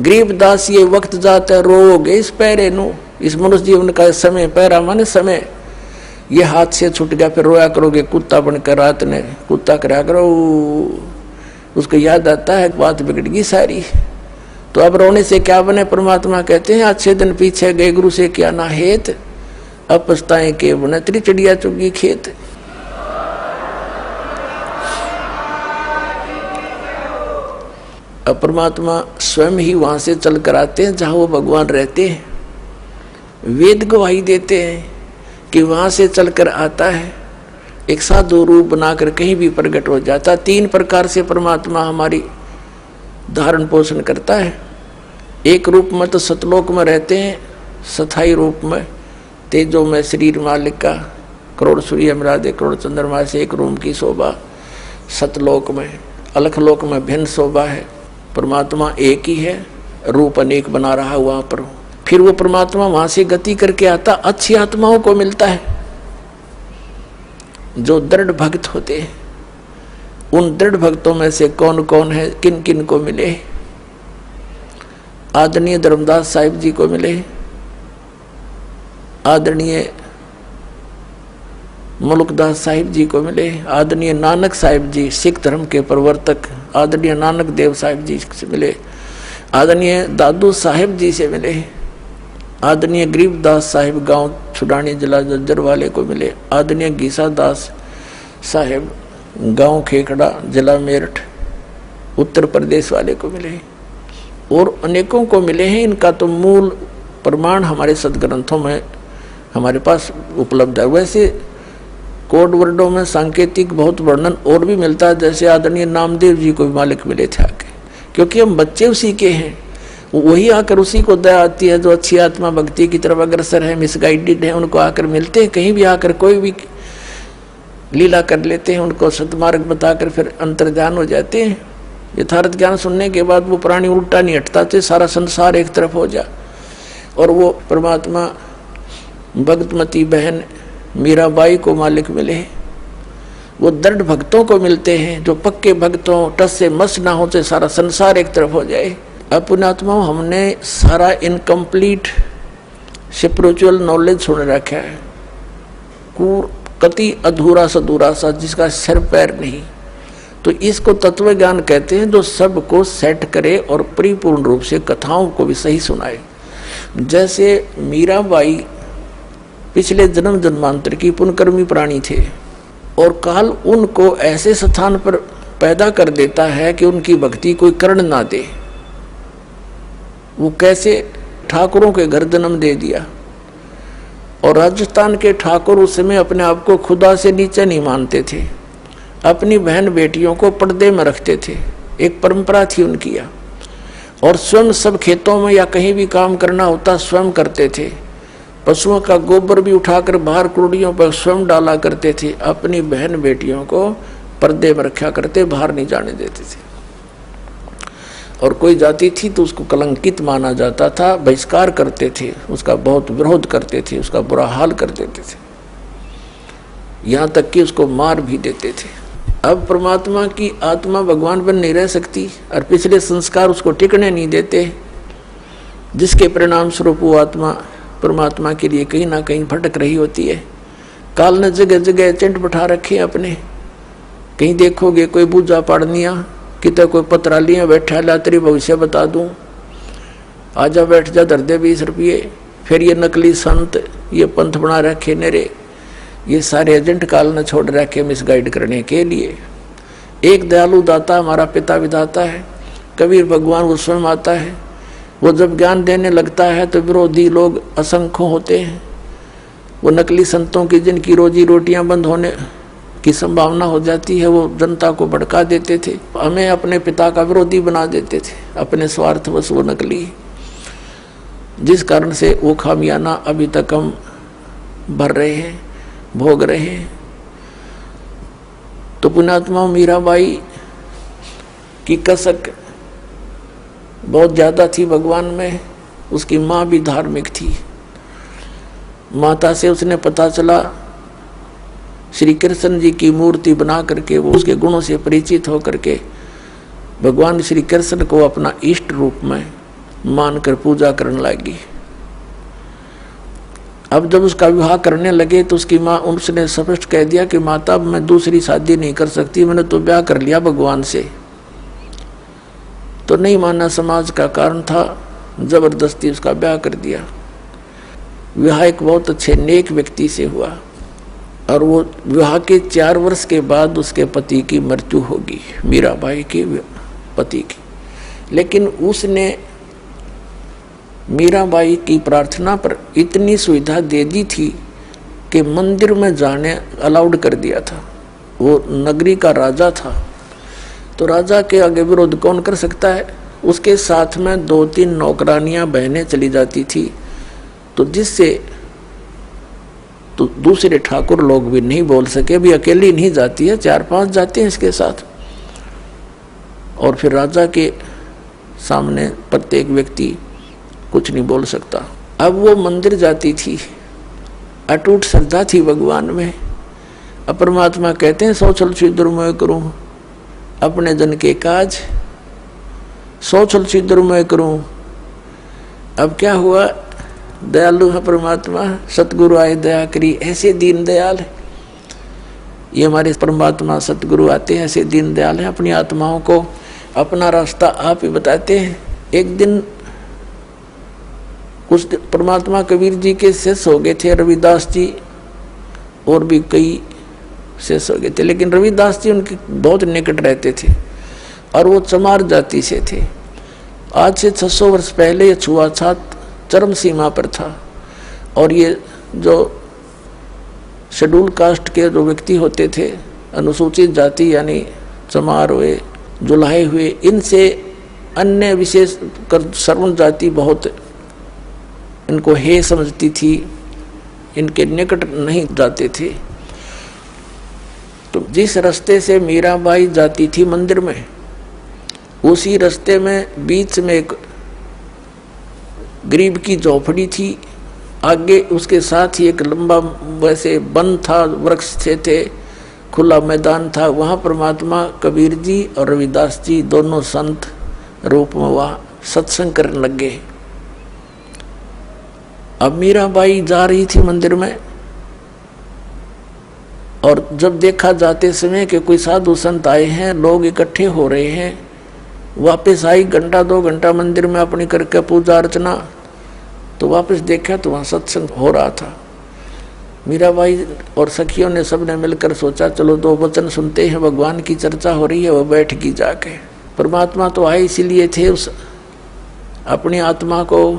गरीबदास ये वक्त जाता रोग इस पैरे नु, इस मनुष्य जीवन का समय, पैरा माने समय, ये हाथ से छूट गया फिर रोया करोगे कुत्ता बनकर, रात ने कुत्ता करा करो, उसको याद आता है बात बिगड़ गई सारी। तो अब रोने से क्या बने? परमात्मा कहते हैं अच्छे दिन पीछे गए गुरु से क्या ना हेत, अब पछताएं के बने तेरी चिड़िया चुगी खेत। अब परमात्मा स्वयं ही वहां से चल कर आते हैं जहां वो भगवान रहते हैं, वेद गवाही देते हैं कि वहां से चलकर आता है, एक साधु रूप बनाकर कहीं भी प्रकट हो जाता। 3 प्रकार से परमात्मा हमारी धारण पोषण करता है। एक रूप में तो सतलोक में रहते हैं, स्थायी रूप में तेजो में शरीर मालिक का, करोड़ सूर्य मिला दे करोड़ चंद्रमा से एक रूम की शोभा सतलोक में। अलखलोक में भिन्न शोभा है, परमात्मा एक ही है, रूप अनेक बना रहा है वहां पर। फिर वो परमात्मा वहां से गति करके आता, अच्छी आत्माओं को मिलता है जो दृढ़ भक्त होते हैं। उन दृढ़ भक्तों में से कौन कौन है, किन किन को मिले? आदरणीय धर्मदास साहिब जी को मिले, आदरणीय मुल्कदास साहिब जी को मिले, आदरणीय नानक साहिब जी सिख धर्म के प्रवर्तक, आदरणीय नानक देव साहिब जी से मिले, आदरणीय दादू साहिब जी से मिले, आदरणीय गरीबदास साहिब गांव छुडानी जिला जज्जर वाले को मिले, आदरणीय गीसा दास साहिब गांव खेखड़ा जिला मेरठ उत्तर प्रदेश वाले को मिले, और अनेकों को मिले हैं। इनका तो मूल प्रमाण हमारे सदग्रंथों में हमारे पास उपलब्ध है। वैसे कोड वर्डों में सांकेतिक बहुत वर्णन और भी मिलता है, जैसे आदरणीय नामदेव जी को भी मालिक मिले थे आके, क्योंकि हम बच्चे उसी के हैं, वही आकर उसी को दया आती है जो अच्छी आत्मा भक्ति की तरफ अग्रसर है, मिसगाइडेड है, उनको आकर मिलते हैं। कहीं भी आकर कोई भी लीला कर लेते हैं, उनको सतमार्ग बताकर फिर अंतर्ध्यान हो जाते हैं। यथार्थ ज्ञान सुनने के बाद वो प्राणी उल्टा नहीं हटता थे, सारा संसार एक तरफ हो जा। और वो परमात्मा भगतमती बहन मीराबाई को मालिक मिले। वो दृढ़ भक्तों को मिलते हैं जो पक्के भक्तों, टस से मस ना होते सारा संसार एक तरफ हो जाए। अपनात्मा हमने सारा इनकम्प्लीट स्पिरिचुअल नॉलेज सुन रखा है, कति अधूरा सधूरा सा जिसका सिर पैर नहीं। तो इसको तत्व ज्ञान कहते हैं, जो सबको सेट करे और परिपूर्ण रूप से कथाओं को भी सही सुनाए। जैसे मीराबाई पिछले जन्म जन्मांतर की पुण्यकर्मी प्राणी थे, और काल उनको ऐसे स्थान पर पैदा कर देता है कि उनकी भक्ति कोई कर्ण ना दे। वो कैसे ठाकुरों के घर जन्म दे दिया, और राजस्थान के ठाकुर उस समय अपने आप को खुदा से नीचे नहीं मानते थे, अपनी बहन बेटियों को पर्दे में रखते थे, एक परंपरा थी उनकी। और स्वयं सब खेतों में या कहीं भी काम करना होता स्वयं करते थे, पशुओं का गोबर भी उठाकर बाहर कुड़ियों पर स्वयं डाला करते थे, अपनी बहन बेटियों को पर्दे में रखा करते, बाहर नहीं जाने देते थे। और कोई जाती थी तो उसको कलंकित माना जाता था, बहिष्कार करते थे, उसका बहुत विरोध करते थे, उसका बुरा हाल कर देते थे, यहाँ तक कि उसको मार भी देते थे। अब परमात्मा की आत्मा भगवान बन नहीं रह सकती, और पिछले संस्कार उसको टिकने नहीं देते, जिसके परिणाम स्वरूप वो आत्मा परमात्मा के लिए कहीं ना कहीं भटक रही होती है। काल ने जगह जगह एजेंट बैठा रखे अपने, कहीं देखोगे कोई बूझा पाड़निया, कितने कोई पत्रालियाँ बैठा ला तेरी भविष्य बता दूं, आजा बैठ जा धर दे 20 रुपये। फिर ये नकली संत, ये पंथ बना रखे नेरे, ये सारे एजेंट काल ने छोड़ रखे मिसगाइड करने के लिए। एक दयालु दाता हमारा पिता विधाता है, कबीर भगवान वो स्वयं आता है। वो जब ज्ञान देने लगता है तो विरोधी लोग असंख्य होते हैं। वो नकली संतों की जिनकी रोजी रोटियां बंद होने की संभावना हो जाती है, वो जनता को भड़का देते थे, हमें अपने पिता का विरोधी बना देते थे, अपने स्वार्थवश वो नकली, जिस कारण से वो खामियाना अभी तक हम भर रहे हैं, भोग रहे हैं। तो पुण्यात्मा मीराबाई की कसक बहुत ज़्यादा थी भगवान में। उसकी माँ भी धार्मिक थी। माता से उसने पता चला, श्री कृष्ण जी की मूर्ति बना करके वो उसके गुणों से परिचित होकर के भगवान श्री कृष्ण को अपना इष्ट रूप में मानकर पूजा करने लगी। अब जब उसका विवाह करने लगे तो उसकी माँ, उसने स्पष्ट कह दिया कि माता मैं दूसरी शादी नहीं कर सकती, मैंने तो ब्याह कर लिया भगवान से। तो नहीं माना, समाज का कारण था, जबरदस्ती उसका ब्याह कर दिया। विवाह एक बहुत अच्छे नेक व्यक्ति से हुआ और वो विवाह के 4 वर्ष के बाद उसके पति की मृत्यु होगी, मीराबाई के पति की। लेकिन उसने मीराबाई की प्रार्थना पर इतनी सुविधा दे दी थी कि मंदिर में जाने अलाउड कर दिया था। वो नगरी का राजा था, तो राजा के आगे विरोध कौन कर सकता है। उसके साथ में 2-3 नौकरानियां बहनें चली जाती थी, तो जिससे तो दूसरे ठाकुर लोग भी नहीं बोल सके, भी अकेली नहीं जाती है, 4-5 जाते हैं इसके साथ। और फिर राजा के सामने प्रत्येक व्यक्ति कुछ नहीं बोल सकता। अब वो मंदिर जाती थी, अटूट श्रद्धा थी भगवान में। अब परमात्मा कहते हैं सौ छल छिद्र मैं करूं अपने जन के काज, 100 छल छिद्र मैं करूं। अब क्या हुआ, दयालु है परमात्मा, सतगुरु आए दया करी, ऐसे दीन दयाल है ये हमारे परमात्मा। सतगुरु आते हैं ऐसे दीन दयाल हैं, अपनी आत्माओं को अपना रास्ता आप ही बताते हैं। एक दिन कुछ परमात्मा कबीर जी के शिष्य हो गए थे, रविदास जी और भी कई शिष्य हो गए थे, लेकिन रविदास जी उनके बहुत निकट रहते थे और वो चमार जाति से थे। आज से 600 वर्ष पहले ये छुआछूत चरम सीमा पर था और ये जो शेड्यूल कास्ट के जो व्यक्ति होते थे, अनुसूचित जाति यानी चमार हुए, जुलाहे हुए, इनसे अन्य विशेष कर श्रवण जाति बहुत इनको हे समझती थी, इनके निकट नहीं जाते थे। तो जिस रास्ते से मीराबाई जाती थी मंदिर में, उसी रास्ते में बीच में एक गरीब की झोपड़ी थी, आगे उसके साथ ही एक लंबा वैसे वन था, वृक्ष थे, खुला मैदान था। वहाँ परमात्मा कबीर जी और रविदास जी दोनों संत रूप में वहाँ सत्संग करने लग गए। अब मीराबाई जा रही थी मंदिर में और जब देखा जाते समय कि कोई साधु संत आए हैं, लोग इकट्ठे हो रहे हैं, वापस आई 1-2 घंटा मंदिर में अपनी करके पूजा अर्चना, तो वापस देखा तो वहाँ सत्संग हो रहा था। मीराबाई और सखियों ने सबने मिलकर सोचा चलो 2 वचन सुनते हैं, भगवान की चर्चा हो रही है। वो बैठ गई जाके। परमात्मा तो आए इसीलिए थे, उस अपनी आत्मा को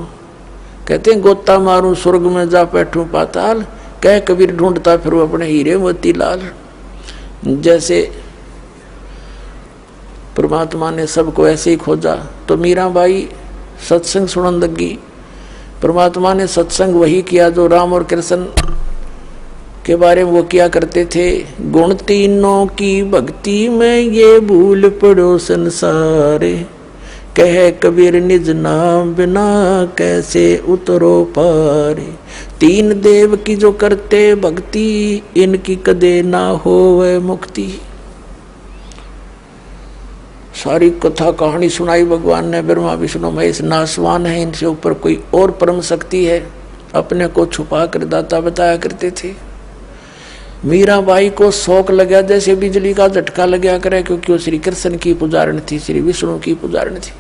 कहते हैं गोता मारूं स्वर्ग में जा बैठूं पाताल, कह कबीर ढूंढता फिर वो अपने हीरे मोती लाल। जैसे परमात्मा ने सबको ऐसे ही खोजा, तो मीराबाई सत्संग सुनने लगी। परमात्मा ने सत्संग वही किया जो राम और कृष्ण के बारे में वो किया करते थे। गुण तीनों की भक्ति में ये भूल पड़ो संसारे, कह कबीर निज नाम बिना कैसे उतरो पारे। 3 देव की जो करते भक्ति, इनकी कदे ना होवे मुक्ति। सारी कथा कहानी सुनाई भगवान ने। ब्रह्मा विष्णु महेश नासवान है, इनसे ऊपर कोई और परम शक्ति है, अपने को छुपा कर दाता बताया करते थे। मीराबाई को शौक लगा जैसे बिजली का झटका लगा करे, क्योंकि वो श्री कृष्ण की पुजारण थी, श्री विष्णु की पुजारण थी।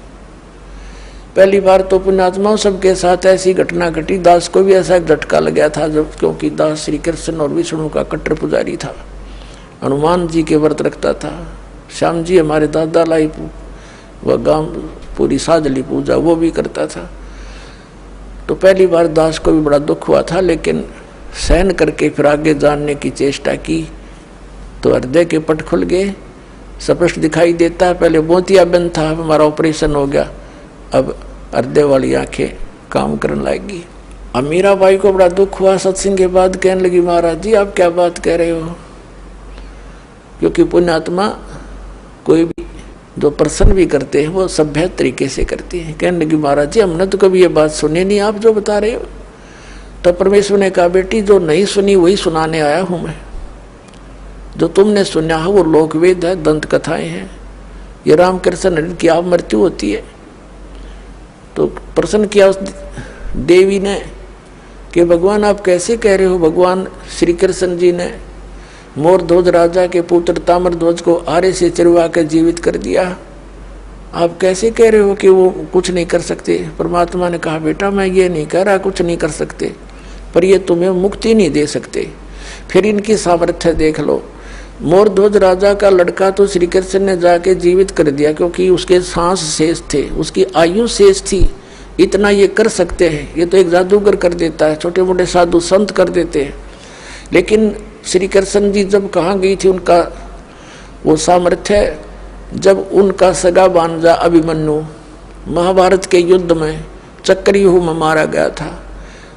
पहली बार तो पुण्यात्माओं सबके साथ ऐसी घटना घटी। दास को भी ऐसा झटका लगा था, जब क्योंकि दास श्री कृष्ण और विष्णु का कट्टर पुजारी था, हनुमान जी के व्रत रखता था। श्याम जी हमारे दादा लाई वह गांव पूरी साजली पूजा वो भी करता था। तो पहली बार दास को भी बड़ा दुख हुआ था, लेकिन सहन करके फिर आगे जानने की चेष्टा की तो हृदय के पट खुल गए, स्पष्ट दिखाई देता है। पहले मोतियाबिंद था, हमारा ऑपरेशन हो गया, अब हृदय वाली आंखें काम करने लगी। अब मीराबाई को बड़ा दुख हुआ। सत्संग के बाद कहने लगी महाराज जी आप क्या बात कह रहे हो, क्योंकि पुण्यात्मा कोई भी जो प्रसन्न भी करते हैं वो सभ्य तरीके से करते हैं। कहने लगी महाराज जी हमने तो कभी ये बात सुनी नहीं, आप जो बता रहे हो। तब परमेश्वर ने कहा बेटी जो नहीं सुनी वही सुनाने आया हूं मैं। जो तुमने सुना है वो लोकवेद है, दंत कथाएं हैं। ये रामकृष्ण की आप मृत्यु होती है, तो प्रश्न किया उस देवी ने कि भगवान आप कैसे कह रहे हो। भगवान श्री कृष्ण जी ने मोरध्वज राजा के पुत्र ताम्रध्वज को आरे से चिरवा कर जीवित कर दिया, आप कैसे कह रहे हो कि वो कुछ नहीं कर सकते। परमात्मा ने कहा बेटा मैं ये नहीं कह रहा कुछ नहीं कर सकते, पर ये तुम्हें मुक्ति नहीं दे सकते। फिर इनकी सामर्थ्य देख लो। मोरध्वज राजा का लड़का तो श्री कृष्ण ने जाके जीवित कर दिया क्योंकि उसके सांस शेष थे, उसकी आयु शेष थी, इतना ये कर सकते हैं। ये तो एक जादूगर कर देता है, छोटे मोटे साधु संत कर देते हैं। लेकिन श्री कृष्ण जी जब कहाँ गई थी उनका वो सामर्थ्य, जब उनका सगा भांजा अभिमन्यु महाभारत के युद्ध में चक्रव्यूह में मारा गया था।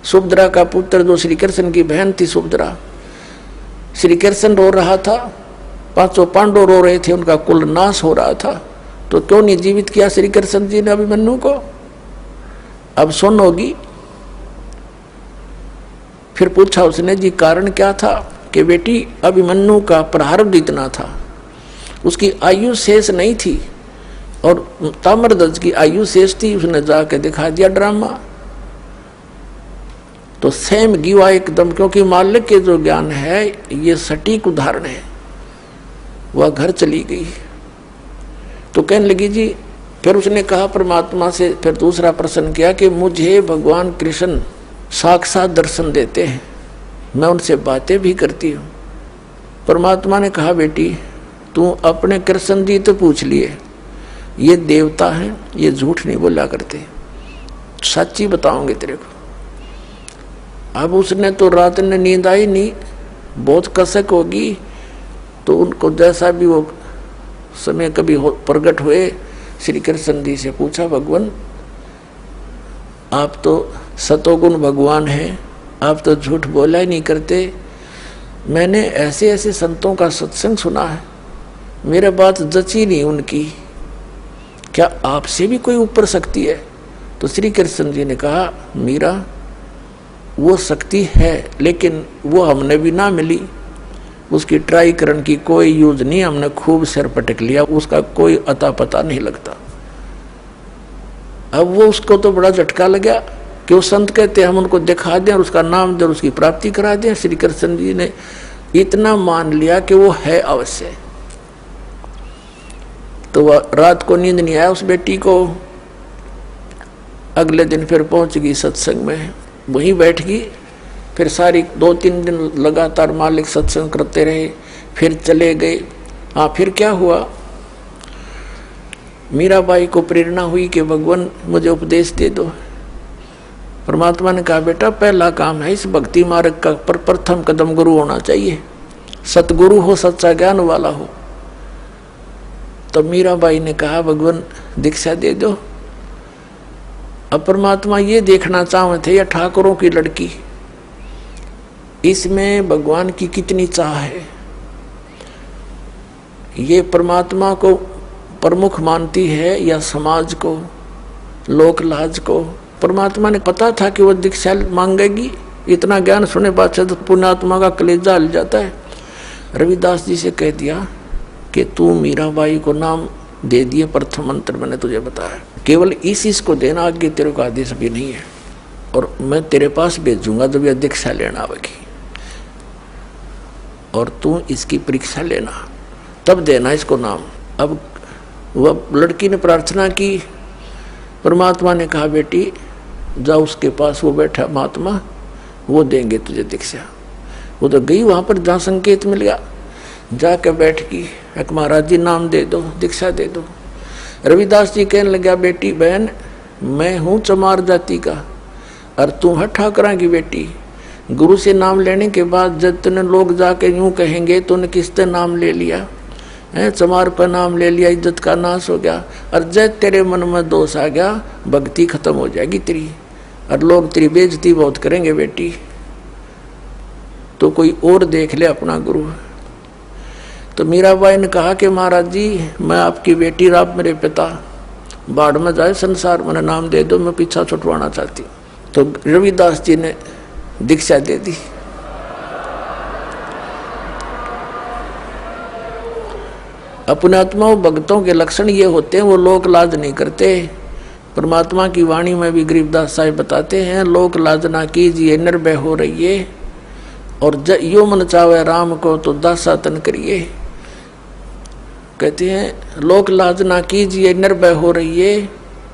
सुभद्रा का पुत्र जो श्री कृष्ण की बहन थी सुभद्रा, श्री कृष्ण रो रहा था, पांचों पांडव रो रहे थे, उनका कुल नाश हो रहा था, तो क्यों नहीं जीवित किया श्री कृष्ण जी ने अभिमन्यु को। अब सुन होगी। फिर पूछा उसने जी कारण क्या था कि बेटी अभिमन्यु का प्रारब्ध इतना था, उसकी आयु शेष नहीं थी और ताम्रध्वज की आयु शेष थी। उसने जाके दिखा दिया ड्रामा। तो सेम गिवा एकदम, क्योंकि मालिक के जो ज्ञान है ये सटीक उदाहरण है। वह घर चली गई तो कहने लगी जी, फिर उसने कहा परमात्मा से, फिर दूसरा प्रश्न किया कि मुझे भगवान कृष्ण साक्षात दर्शन देते हैं, मैं उनसे बातें भी करती हूँ। परमात्मा ने कहा बेटी तू अपने कृष्ण जी तो पूछ लिए, ये देवता हैं, ये झूठ नहीं बोला करते, सच्ची बताऊंगे तेरे को। अब उसने तो रात में नींद आई नहीं, बहुत कसक होगी, तो उनको जैसा भी वो समय कभी प्रकट हुए, श्री कृष्ण जी से पूछा भगवान आप तो सतोगुण भगवान हैं, आप तो झूठ बोला ही नहीं करते। मैंने ऐसे ऐसे संतों का सत्संग सुना है, मेरे बात जची नहीं उनकी, क्या आपसे भी कोई ऊपर शक्ति है। तो श्री कृष्ण जी ने कहा मीरा वो शक्ति है, लेकिन वो हमने भी ना मिली, उसकी ट्राई करने की कोई यूज नहीं, हमने खूब सिर पटक लिया, उसका कोई अता पता नहीं लगता। अब वो उसको तो बड़ा झटका लगा कि वो संत कहते हैं हम उनको दिखा दें और उसका नाम दें, उसकी प्राप्ति करा दें। श्री कृष्ण जी ने इतना मान लिया कि वो है अवश्य। तो वह रात को नींद नहीं आया उस बेटी को। अगले दिन फिर पहुंच गई सत्संग में, वहीं बैठ गई। फिर सारी 2-3 दिन लगातार मालिक सत्संग करते रहे, फिर चले गए। हाँ फिर क्या हुआ, मीराबाई को प्रेरणा हुई कि भगवान मुझे उपदेश दे दो। परमात्मा ने कहा बेटा पहला काम है इस भक्ति मार्ग का प्रथम कदम गुरु होना चाहिए, सतगुरु हो, सच्चा ज्ञान वाला हो। तो मीराबाई ने कहा भगवान दीक्षा दे दो। अब परमात्मा ये देखना चाहते थे, या ठाकुरों की लड़की, इसमें भगवान की कितनी चाह है। ये परमात्मा को प्रमुख मानती है या समाज को, लोक लाज को। परमात्मा ने पता था कि वो दीक्षा मांगेगी, इतना ज्ञान सुने बाद से तो पुण्यात्मा का कलेजा हिल जाता है। रविदास जी से कह दिया कि तू मीराबाई को नाम दे दिए, प्रथम मंत्र मैंने तुझे बताया, केवल इस को देना, आगे तेरे को आदेश भी नहीं है, और मैं तेरे पास भेजूंगा जब यह दीक्षा लेना आवेगी, और तू इसकी परीक्षा लेना, तब देना इसको नाम। अब वह लड़की ने प्रार्थना की, परमात्मा ने कहा बेटी जा उसके पास, वो बैठा महात्मा, वो देंगे तुझे दीक्षा। वो तो गई वहां पर जहाँ संकेत मिल गया, जाकर बैठ गई, एक महाराज जी नाम दे दो, दीक्षा दे दो। रविदास जी कहने लगा बेटी बहन मैं हूँ चमार जाति का और तू है ठाकरा की बेटी। गुरु से नाम लेने के बाद जब तूने लोग जाके यूं कहेंगे तूने किससे नाम ले लिया है, चमार पर नाम ले लिया, इज्जत का नाश हो गया। और जब तेरे मन में दोष आ गया भक्ति खत्म हो जाएगी तेरी, और लोग तेरी बेइज्जती बहुत करेंगे बेटी, तो कोई और देख ले अपना गुरु। तो मीराबाई ने कहा कि महाराज जी मैं आपकी बेटी, आप मेरे पिता, बाढ़ में जाए संसार, मैंने नाम दे दो, मैं पीछा छुटवाना चाहती हूँ। तो रविदास जी ने दीक्षा दे दी। अपने आत्माओं भक्तों के लक्षण ये होते हैं, वो लोक लाज नहीं करते, परमात्मा की वाणी में भी गरीबदास साहिब बताते हैं, लोक लाज ना कीजिए निर्भय हो रहिए, और यो मन चावे राम को तो दासा तन करिए। कहते हैं लोक लाज ना कीजिए निर्भय हो रहिए,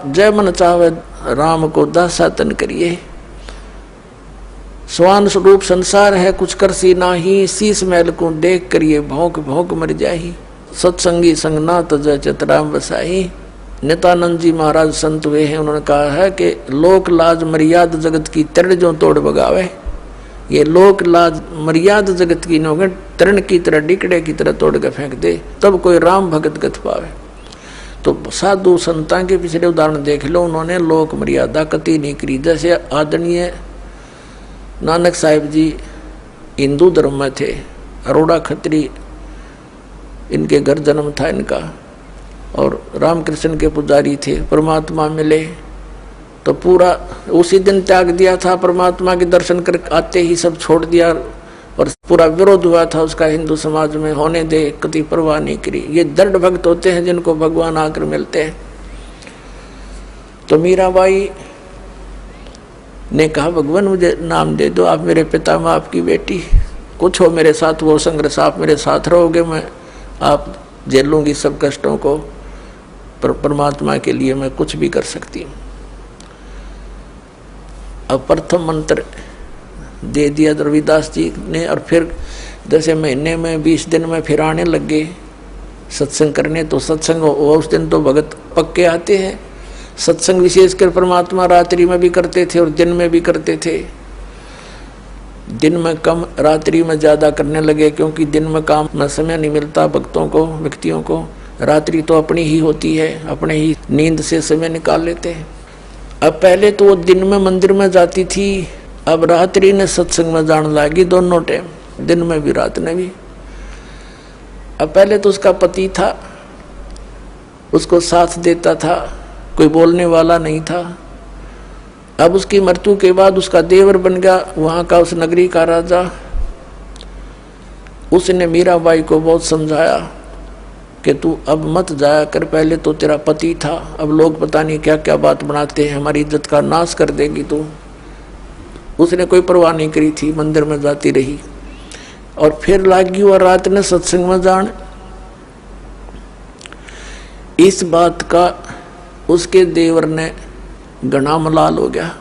जय मन चावे राम को दासा तन करिए। स्वान स्वरूप संसार है कुछ कर सी नाही, शीस महल को देख करिए भौंक भौंक मर जाही। सत्संगी संग ना तज चतराम बसाही। नित्यानंद जी महाराज संत हुए हैं, उन्होंने कहा है कि लोक लाज मर्याद जगत की तरण जो तोड़ बगावे। ये लोक लाज मर्याद जगत की नौगन तरण की तरह डिकड़े की तरह तोड़ के फेंक दे, तब कोई राम भगत गत पावे। तो साधु संतां के पिछले उदाहरण देख लो, उन्होंने लोक मर्यादा कति नहीं करी। जैसे आदरणीय नानक साहिब जी हिंदू धर्म में थे, अरोड़ा खत्री इनके घर जन्म था इनका, और रामकृष्ण के पुजारी थे। परमात्मा मिले तो पूरा उसी दिन त्याग दिया था, परमात्मा के दर्शन कर आते ही सब छोड़ दिया, और पूरा विरोध हुआ था उसका हिंदू समाज में, होने दे, कति परवाह नहीं करी। ये दृढ़ भक्त होते हैं जिनको भगवान आकर मिलते हैं। तो मीराबाई ने कहा भगवान मुझे नाम दे दो, आप मेरे पिता माँ आपकी बेटी, कुछ हो मेरे साथ वो संघर्ष, आप मेरे साथ रहोगे, मैं आप झेलूंगी सब कष्टों को, पर परमात्मा के लिए मैं कुछ भी कर सकती हूँ। अब प्रथम मंत्र दे दिया रविदास जी ने, और फिर जैसे महीने में 20 दिन में फिर आने लग गए सत्संग करने। तो सत्संग उस दिन तो भगत पक्के आते हैं। सत्संग विशेषकर परमात्मा रात्रि में भी करते थे और दिन में भी करते थे। दिन में कम, रात्रि में ज़्यादा करने लगे, क्योंकि दिन में काम में समय नहीं मिलता भक्तों को, व्यक्तियों को। रात्रि तो अपनी ही होती है, अपने ही नींद से समय निकाल लेते हैं। अब पहले तो वो दिन में मंदिर में जाती थी, अब रात्रि ने सत्संग में जाने लगी, दोनों टाइम, दिन में भी रात में भी। अब पहले तो उसका पति था, उसको साथ देता था, कोई बोलने वाला नहीं था। अब उसकी मृत्यु के बाद उसका देवर बन गया वहाँ का, उस नगरी का राजा। उसने मीराबाई को बहुत समझाया कि तू अब मत जाया कर, पहले तो तेरा पति था, अब लोग पता नहीं क्या क्या बात बनाते हैं, हमारी इज्जत का नाश कर देगी तू। उसने कोई परवाह नहीं करी थी, मंदिर में जाती रही। और फिर लागी और रात ने सत्संग में जान। इस बात का उसके देवर ने घना मलाल हो गया,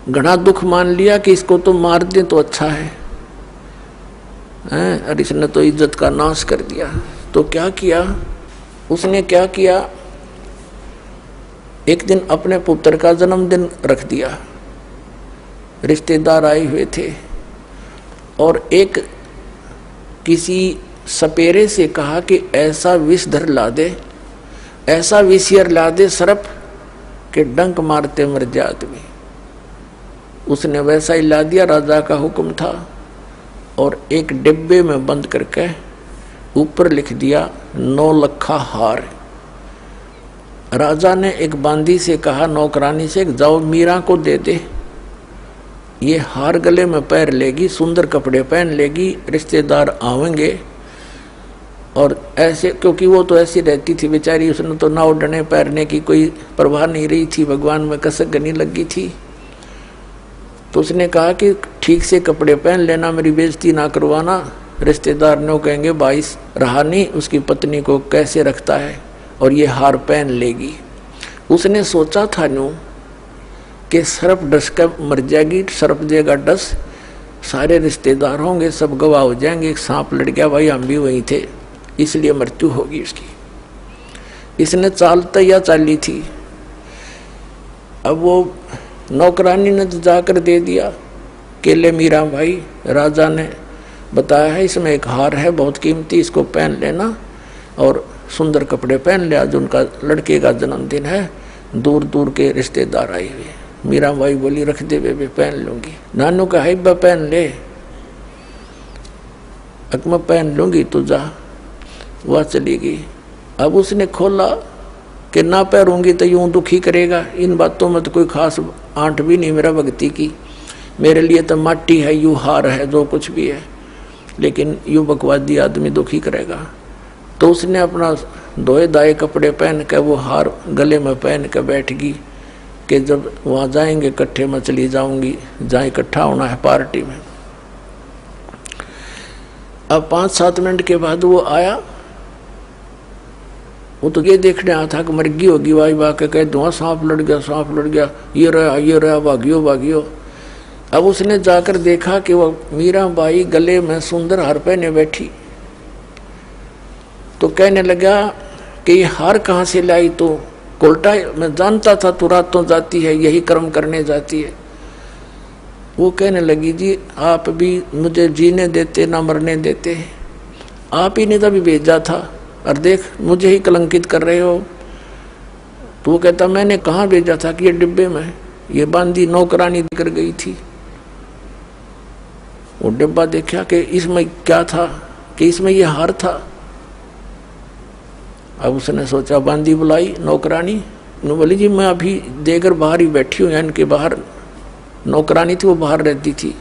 घना दुख मान लिया कि इसको तो मार दे तो अच्छा है, और इसने तो इज्जत का नाश कर दिया। तो क्या किया उसने, क्या किया, एक दिन अपने पुत्र का जन्मदिन रख दिया, रिश्तेदार आए हुए थे, और एक किसी सपेरे से कहा कि ऐसा विषधर ला दे, ऐसा विषयर ला दे सर्प के डंक मारते मर जाए आदमी। उसने वैसा ही ला दिया, राजा का हुक्म था, और एक डिब्बे में बंद करके ऊपर लिख दिया 9 लखा हार। राजा ने एक बांदी से कहा, नौकरानी से, जाओ मीरा को दे दे, ये हार गले में पैर लेगी, सुंदर कपड़े पहन लेगी, रिश्तेदार आवेंगे। और ऐसे, क्योंकि वो तो ऐसी रहती थी बेचारी, उसने तो नाव डने पैरने की कोई परवाह नहीं रही थी, भगवान में कसक गनी लगी थी। तो उसने कहा कि ठीक से कपड़े पहन लेना, मेरी बेइज्जती ना करवाना, रिश्तेदार ने कहेंगे भाई रहा नहीं, उसकी पत्नी को कैसे रखता है, और ये हार पहन लेगी। उसने सोचा था न्यू कि सर्प डस कर मर जाएगी, सर्प देगा डस, सारे रिश्तेदार होंगे, सब गवाह हो जाएंगे, एक सांप लड़ गया, भाई हम भी वहीं थे, इसलिए मृत्यु होगी उसकी। इसने चाल तैयार चाली थी। अब वो नौकरानी ने जाकर दे दिया केले, मीरा भाई राजा ने बताया है इसमें एक हार है बहुत कीमती, इसको पहन लेना, और सुंदर कपड़े पहन ले, आज उनका लड़के का जन्मदिन है, दूर दूर के रिश्तेदार आए हुए। मीरा भाई बोली रख दे बेबे, पहन लूंगी। नानू का है पहन ले, मैं पहन लूंगी, तू जा। वह चली गई। अब उसने खोला कि ना पैरूंगी तो यूं दुखी करेगा, इन बातों में तो कोई खास आंट भी नहीं मेरा भक्ति की, मेरे लिए तो माटी है, यू हार है, जो कुछ भी है, लेकिन यू बकवादी आदमी दुखी करेगा। तो उसने अपना धोए दाए कपड़े पहन के वो हार गले में पहन के बैठ गई कि जब वहाँ जाएंगे इकट्ठे में चली जाऊंगी, जहाँ इकट्ठा होना है पार्टी में। अब 5-7 मिनट के बाद वो आया। वो तो ये देखने आया था कि मर्गी होगी, वाई वाह के कह धुआं सांप लड़ गया, सांप लड़ गया, ये रहा भागियो भागियो। अब उसने जाकर देखा कि वो मीराबाई गले में सुंदर हार पहने बैठी। तो कहने लगा कि ये हार कहाँ से लाई? तो कोल्टा मैं जानता था तू रातों जाती है, यही कर्म करने जाती है। वो कहने लगी जी आप भी मुझे जीने देते ना मरने देते, आप ही ने तभी भेजा था और देख मुझे ही कलंकित कर रहे हो। तो वो कहता मैंने कहाँ भेजा था कि ये डिब्बे में ये बांधी नौकरानी कर गई थी। वो डिब्बा देखा कि इसमें क्या था, कि इसमें ये हार था। अब उसने सोचा बांदी बुलाई नौकरानी, बोली जी मैं अभी देकर बाहर ही बैठी हूँ, इनके बाहर नौकरानी थी वो बाहर रहती थी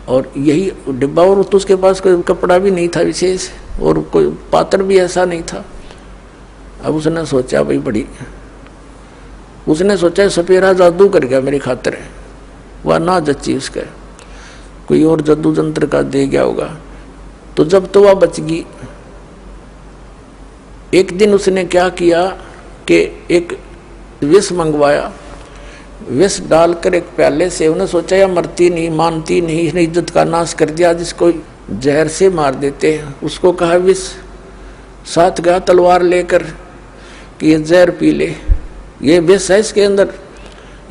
और यही डिब्बा, और तो उसके पास कोई कपड़ा भी नहीं था विशेष और कोई पात्र भी ऐसा नहीं था। अब उसने सोचा भाई बड़ी, उसने सोचा सपेरा जादू कर गया मेरी खातिर, वह ना जच्ची उसका, कोई और जादू जंत्र का दे गया होगा। तो जब तो वह बच गई। एक दिन उसने क्या किया कि एक विष मंगवाया, विष डालकर एक प्याले से, उन्हें सोचा या मरती नहीं मानती नहीं, इसने इज्जत का नाश कर दिया, जिसको जहर से मार देते हैं। उसको कहा विष, साथ गया तलवार लेकर कि ये जहर पी ले, ये विष है इसके अंदर,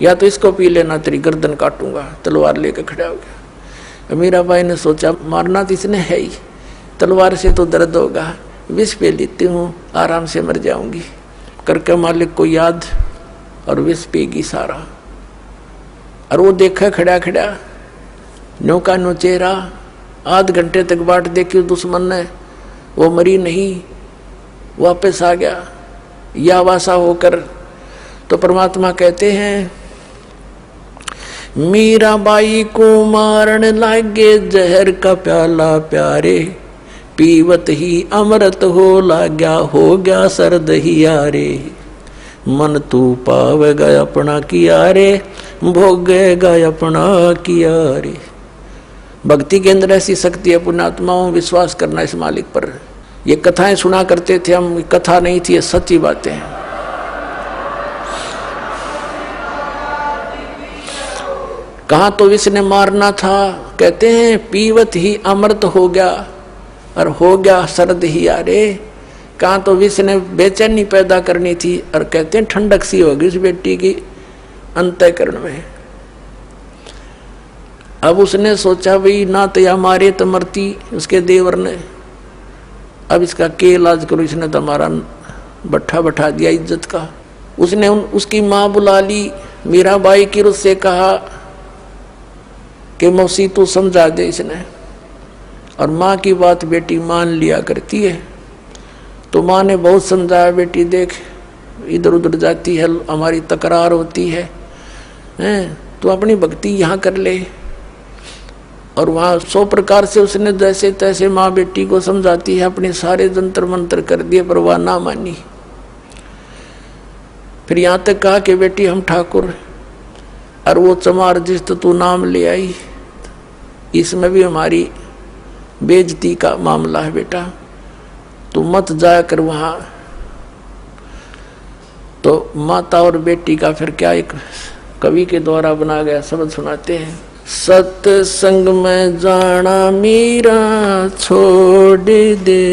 या तो इसको पी लेना तेरी गर्दन काटूंगा। तलवार लेकर खड़ा हो गया। मीराबाई ने सोचा मारना तो इसने है ही, तलवार से तो दर्द होगा, विष पे लेती हूँ आराम से मर जाऊंगी। करके मालिक को याद और विष पेगी सारा। और वो देखा खड़ा खड़ा नो का नो चेहरा, आध घंटे तक बाट देखी दुश्मन ने, वो मरी नहीं, वापस आ गया या वासा होकर। तो परमात्मा कहते हैं मीराबाई को मारन लागे जहर का प्याला प्यारे, पीवत ही अमृत हो गया सर्द ही यारे। मन तू पावेगा अपना किया रे, भोगेगा अपना किया रे। भक्ति के अंदर ऐसी शक्ति है पुण्यात्माओं, विश्वास करना इस मालिक पर। ये कथाएं सुना करते थे हम, कथा नहीं थी, ये सच्ची बातें हैं। कहाँ तो विष ने मारना था, कहते हैं पीवत ही अमृत हो गया और हो गया सर्द ही यारे। कहाँ तो विष ने बेचैनी पैदा करनी थी और कहते हैं ठंडक सी होगी उस बेटी की अंतःकरण में। अब उसने सोचा भाई ना तो या मारे तो मरती उसके देवर ने, अब इसका के इलाज करो, इसने तो हमारा बट्ठा बैठा दिया इज्जत का। उसने उसकी माँ बुला ली मीराबाई की, उससे कहा कि मौसी तू समझा दे इसने। और माँ की बात बेटी मान लिया करती है। तो माँ ने बहुत समझाया, बेटी देख इधर उधर जाती है, हमारी तकरार होती है, तो अपनी भक्ति यहाँ कर ले। और वहाँ 100 प्रकार से उसने जैसे तैसे माँ बेटी को समझाती है, अपने सारे जंतर मंत्र कर दिए पर वह ना मानी। फिर यहाँ तक कहा कि बेटी हम ठाकुर, और वो चमार जिस तो तू नाम ले आई, इसमें भी हमारी बेइज्जती का मामला है बेटा, तू मत जाया कर वहाँ। तो माता और बेटी का फिर क्या एक कवि के द्वारा बना गया शब्द सुनाते हैं। सत्संग में जाना मीरा छोड़ दे,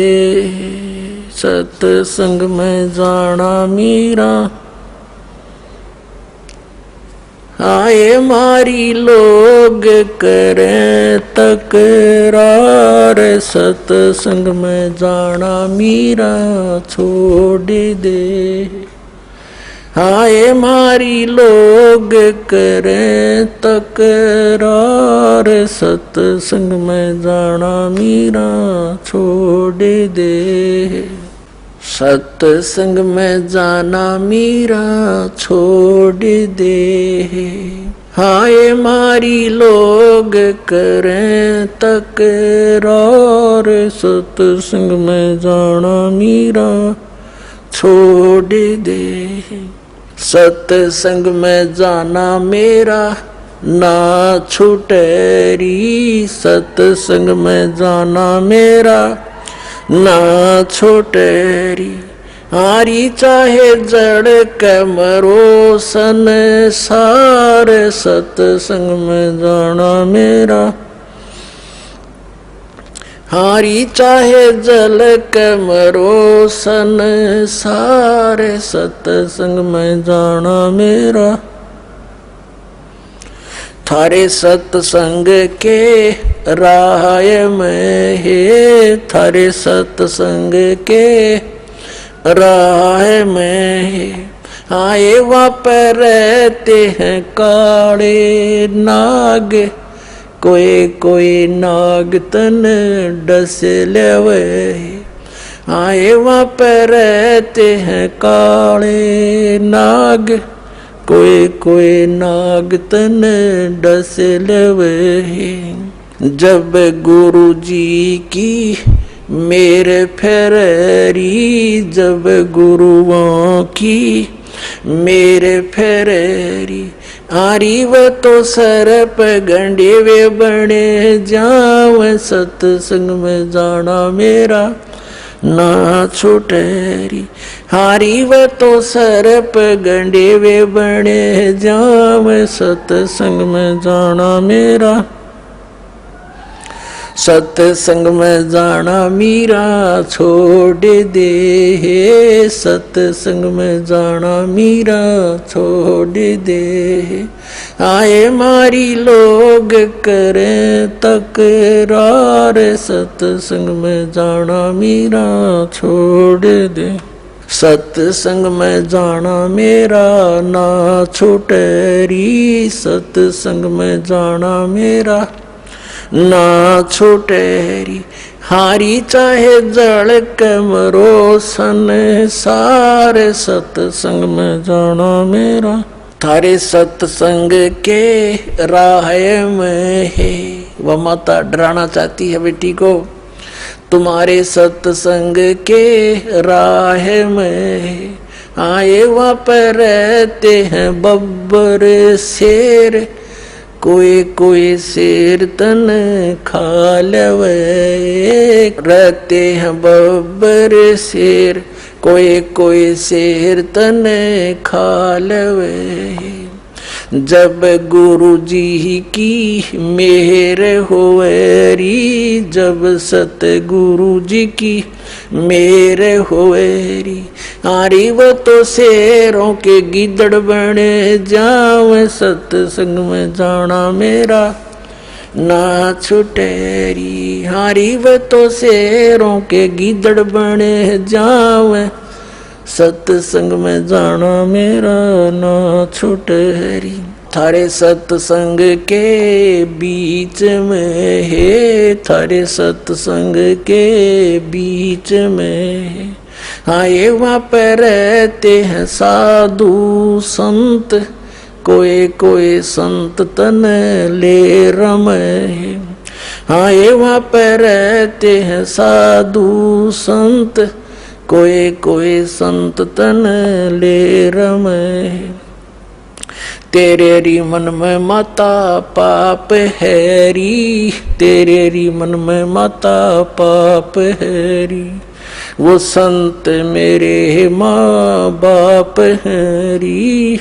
सत्संग में जाना मीरा, आए मारी लोग करें तकरार, सत्संग में जाना मीरा छोड़ दे। आए मारी लोग करें तकरार, सत्संग में जाना मीरा छोड़ दे। सत्संग में जाना मीरा छोड़ दे, हाय मारी लोग करें तकरार, सत्संग में जाना मीरा छोड़ दे। सत्संग में जाना मेरा ना छूटेरी, सत्संग में जाना मेरा ना छूटेरी। हारी चाहे जड़ के मरो संसार, सत्संग में जाना मेरा। हारी चाहे जल के मरो संसार, सत्संग में जाना मेरा। थारे सत्संग के राह में है, थारे सत्संग के राह में है। आए वहाँ पर रहते हैं काले नाग, कोई कोई नाग तन डस लेवे। आए वहाँ पर रहते हैं काले नाग, कोई कोई नाग तन डस लेवे। जब गुरु जी की मेरे फेरी, जब गुरुओं की मेरे फेरी। आरी व तो सर पे गंडे वे बने जाव, सत्संग में जाना मेरा ना छूटेरी। हारी व तो सर पे गंडे वे बने जाव, सत्संग में जाना मेरा। सत्संग में जाना मीरा छोड़ दे, सत्संग में जाना मीरा छोड़ दे। आए मारी लोग करें तकरार, सत्संग में जाना मीरा छोड़ दे। सत्संग में जाना मेरा ना छूटेरी, सत्संग में जाना मेरा ना छूटेरी। हारी चाहे जड़ के मरो संसार, सत्संग में जाना मेरा। थारे सत्संग के राह में है। वह माता डराना चाहती है बेटी को, तुम्हारे सत्संग के राह में आए वहाँ पर रहते हैं बब्बर शेर, कोई कोई शेर तन खा लेवे। रहते हैं बब्बर शेर, कोई कोई शेर तन खा लेवे। जब गुरु जी की मेहर होवेरी, जब सतगुरु जी की मेहर होवेरी। आरी वो तो शेरों के गिदड़ बने जाव, सत्संग में जाना मेरा ना छुटेरी। हारी वो तो शेरों के गिदड़ बने जाव, सत्संग में जाना मेरा ना छुटेरी। थारे सत्संग के बीच में है, थारे सत्संग के बीच में है। आए वहाँ पर रहते हैं साधु संत, कोई कोई संत तन ले रमे। आए वहाँ पर रहते हैं साधु संत, कोई कोई संत तन ले रमे। तेरे री मन में माता पाप हैरी, तेरे री मन में माता पाप हैरी। वो संत मेरे माँ बाप हैरी,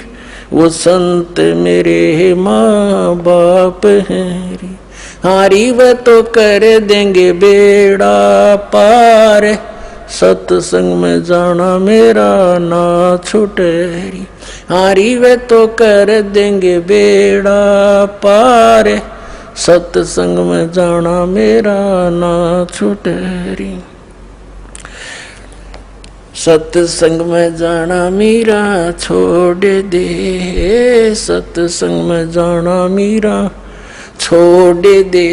वो संत मेरे माँ बाप हैरी। हारी वह तो कर देंगे बेड़ा पार, सत्संग में जाना मेरा ना छुटेरी। हारी वे तो कर देंगे बेड़ा पार, सत्संग में जाना मेरा ना छुटेरी। सत्संग में जाना मेरा छोड़ दे, सत्संग में जाना मेरा छोड़ दे।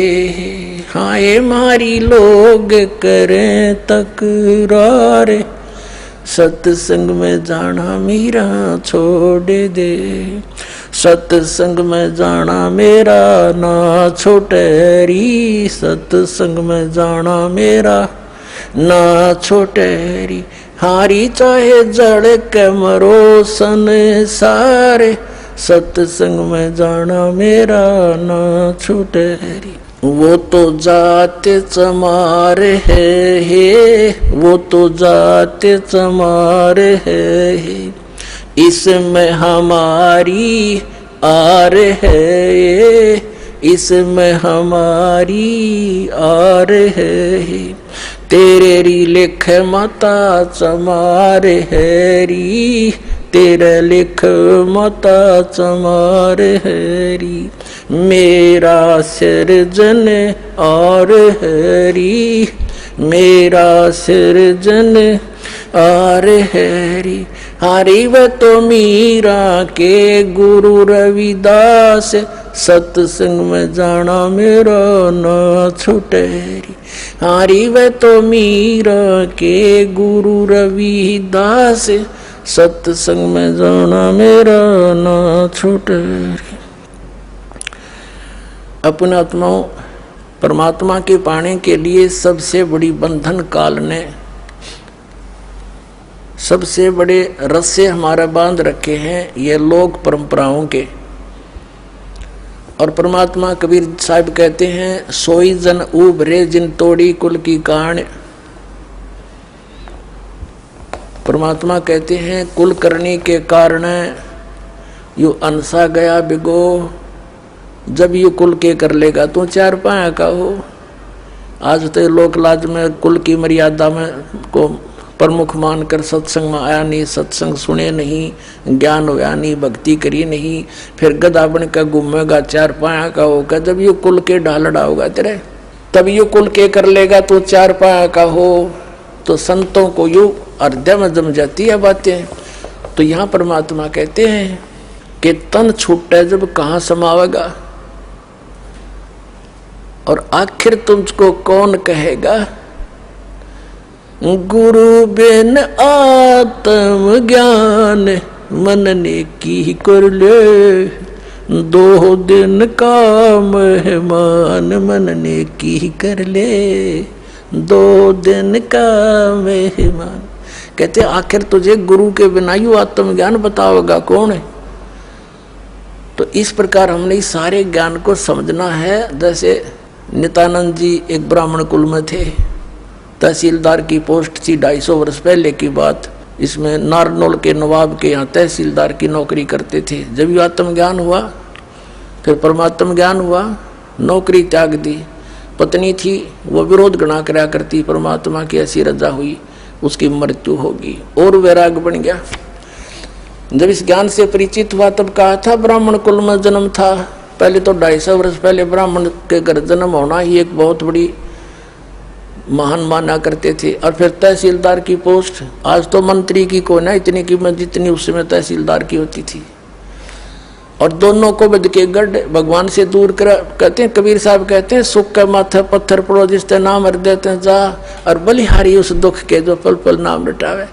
हाय मारी लोग करें तकरार, सत्संग में जाना मेरा छोड़ दे। सत्संग में जाना मेरा ना छोटे री, सत्संग में जाना मेरा ना छोटे री। हारी चाहे जड़ के मरो संसारे, सत्संग में जाना मेरा ना छूटे री। वो तो जाते चमारे है, वो तो जाते चमारे है, इसमें हमारी आर है, इसमें हमारी आर है। तेरे री लिख माता चमारे है री, तेरे लिख माता चमारे है री। मेरा सिरजन और हरी, मेरा सिरजन और हरी। हरी व तो मीरा के गुरु रविदास, सत्संग में जाना मेरा ना छूटे री। हरी व तो मीरा के गुरु रविदास, सत्संग में जाना मेरा ना छूटे री। अपने आत्माओं, परमात्मा के पाने के लिए सबसे बड़ी बंधन काल ने सबसे बड़े रस्से हमारा बांध रखे हैं, ये लोक परंपराओं के। और परमात्मा कबीर साहब कहते हैं, सोई जन उभरे जिन तोड़ी कुल की कान। परमात्मा कहते हैं, कुल करने के कारण यू अनसा गया बिगो, जब यू कुल के कर लेगा तो चार पाया का हो। आज तो लोक लाज में कुल की मर्यादा में को प्रमुख मानकर सत्संग में आया नहीं, सत्संग सुने नहीं, ज्ञान होया नहीं, भक्ति करी नहीं, फिर गधा बन का घूमेगा, चार पाया का होगा। जब यू कुल के ढालड़ा होगा तेरे, तब यू कुल के कर लेगा तो चार पाया का हो। तो संतों को यू हृदय में जम जाती है बातें। तो यहाँ परमात्मा कहते हैं कि तन छूटे जब कहाँ समावेगा, और आखिर तुझको कौन कहेगा। गुरु बिन आत्म ज्ञान मन ने की कर ले, 2 दिन का मेहमान मन ने की कर ले, 2 दिन का मेहमान। कहते आखिर तुझे गुरु के बिना यू आत्म ज्ञान बताओगा कौन है। तो इस प्रकार हमने इस सारे ज्ञान को समझना है। जैसे नित्यानंद जी एक ब्राह्मण कुल में थे, तहसीलदार की पोस्ट थी, 250 वर्ष पहले की बात। इसमें नारनौल के नवाब के यहाँ तहसीलदार की नौकरी करते थे। जब ये आत्मज्ञान हुआ, फिर परमात्म ज्ञान हुआ, नौकरी त्याग दी। पत्नी थी, वो विरोध गणा करा करती, परमात्मा की ऐसी रजा हुई, उसकी मृत्यु होगी, और वैराग बन गया। जब इस ज्ञान से परिचित हुआ तब कहा था ब्राह्मण कुल में जन्म था। पहले तो 250 वर्ष पहले ब्राह्मण के घर जन्म होना ही एक बहुत बड़ी महान माना करते थे। और फिर तहसीलदार की पोस्ट, आज तो मंत्री की को ना इतनी कीमत जितनी उस समय तहसीलदार की होती थी। और दोनों को बद के गढ़ भगवान से दूर कर, कहते हैं कबीर साहब कहते हैं, सुख के माथे पत्थर पड़ो जिसते नाम हर देते जा, और बलिहारी उस दुख के जो पल पल नाम रटावे।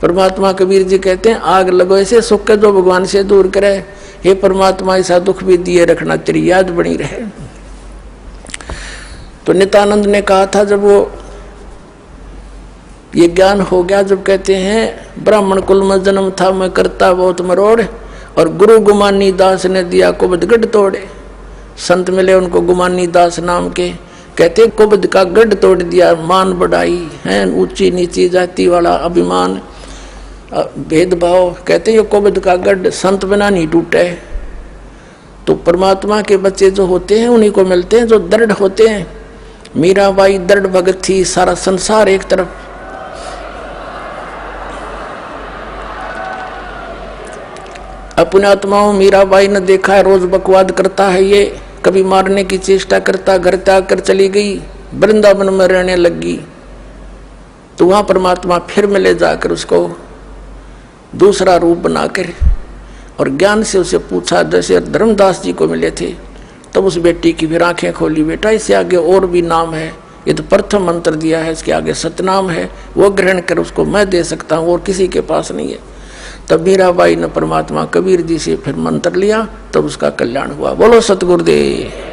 परमात्मा कबीर जी कहते हैं, आग लगो ऐसे सुख के जो भगवान से दूर करे, हे परमात्मा ऐसा दुख भी दिए रखना, तेरी याद बनी रहे। तो नित्यानंद ने कहा था जब वो ये ज्ञान हो गया, जब कहते हैं ब्राह्मण कुल में जन्म था मैं करता बहुत मरोड़, और गुरु गुमानी दास ने दिया कुबद गढ़ तोड़े। संत मिले उनको गुमानी दास नाम के, कहते कुबद का गढ़ तोड़ दिया। मान बढ़ाई है, ऊंची नीची जाति वाला अभिमान भेदभाव, कहते ये कुबद का गढ़ संत बिना नहीं टूटे। तो परमात्मा के बच्चे जो होते हैं उन्हीं को मिलते हैं जो दृढ़ होते हैं। मीराबाई दृढ़ भगत थी, सारा संसार एक तरफ। अपने आत्माओं मीराबाई ने देखा है, रोज बकवाद करता है ये, कभी मारने की चेष्टा करता, घर त्याग कर चली गई, वृंदावन में रहने लगी। तो वहां परमात्मा फिर मिले जाकर उसको दूसरा रूप बनाकर, और ज्ञान से उसे पूछा, जैसे धर्मदास जी को मिले थे। तब उस बेटी की फिर आंखें खोली, बेटा इससे आगे और भी नाम है, ये तो प्रथम मंत्र दिया है, इसके आगे सतनाम है, वो ग्रहण कर, उसको मैं दे सकता हूँ और किसी के पास नहीं है। तब मीराबाई ने परमात्मा कबीर जी से फिर मंत्र लिया, तब उसका कल्याण हुआ। बोलो सतगुरुदेव।